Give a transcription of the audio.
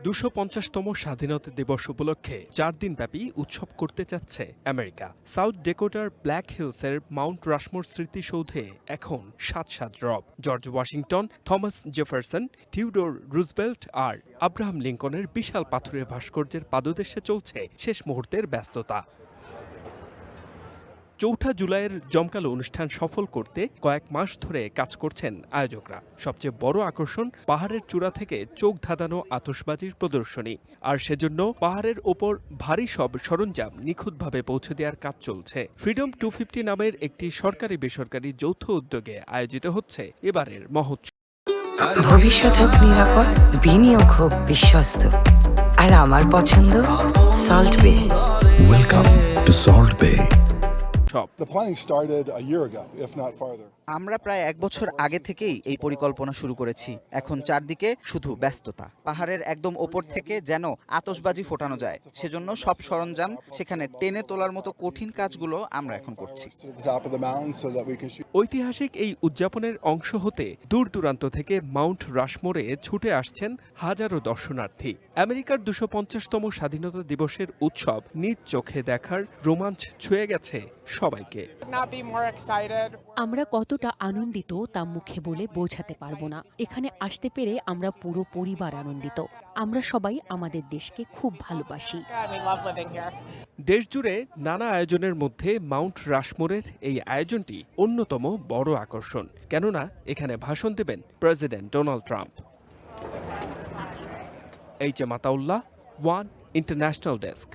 250তম স্বাধীনতা দিবস উপলক্ষে 4 দিনব্যাপী উৎসব করতে যাচ্ছে আমেরিকা। সাউথ ডেকোটার ব্ল্যাক হিলসের মাউন্ট রাশমোর স্মৃতিসৌধে এখন সাত রব। George Washington, Thomas Jefferson, Theodore Roosevelt আর আব্রাহাম লিঙ্কনের বিশাল পাথরের ভাস্কর্যের পাদদেশে চলছে শেষ মুহূর্তের ব্যস্ততা। 4 জুলাইয়ের জমকালো অনুষ্ঠান সফল করতে কয়েক মাস ধরে কাজ করছেন আয়োজকরা। সবচেয়ে বড় আকর্ষণ পাহাড়ের চূড়া থেকে চোখ ধাঁধানো আতশবাজির প্রদর্শনী। আর সেজন্য পাহাড়ের ওপর ভারী সব সরঞ্জাম নিখুঁতভাবে পৌঁছে দেওয়ার কাজ চলছে। ফ্রিডম 250 নামের একটি সরকারি বেসরকারি যৌথ উদ্যোগে আয়োজিত হচ্ছে এবারের মহোৎসব। ভবিষ্যৎ হোক নিরাপদ, বিনিয়োগ হোক বিশ্বস্ত, আর আমার পছন্দ সল্ট বে। ওয়েলকাম টু সল্ট বে। The planning started a year ago, if not farther. আমরা প্রায় 1 বছর আগে থেকেই এই পরিকল্পনা শুরু করেছি। এখন চারদিকে শুধু ব্যস্ততা। পাহাড়ের একদম ওপর থেকে যেন আতশবাজি ফোটানো যায়, সেজন্য সব সরঞ্জাম সেখানে টেনে তোলার মতো কঠিন কাজগুলো আমরা এখন করছি। To the top of the mountain so that we can shoot. ঐতিহাসিক এই উদযাপনের অংশ হতে দূর দূরান্ত থেকে মাউন্ট রাশমোরে ছুটে আসছেন হাজারো দর্শনার্থী। আমেরিকার 250তম স্বাধীনতা দিবসের উৎসব নিজ চোখে দেখার রোমাঞ্চ ছুঁয়ে গেছে সবাইকে। আমরা কতটা আনন্দিত তা মুখে বলে বোঝাতে পারবো না। এখানে আসতে পেরে আমরা পুরো পরিবার আনন্দিত। আমরা সবাই আমাদের দেশকে খুব ভালোবাসি। দেশজুড়ে নানা আয়োজনের মধ্যে মাউন্ট রাশমোরের এই আয়োজনটি অন্যতম বড় আকর্ষণ, কেননা এখানে ভাষণ দেবেন president Donald Trump. H M Ataullah, one international desk.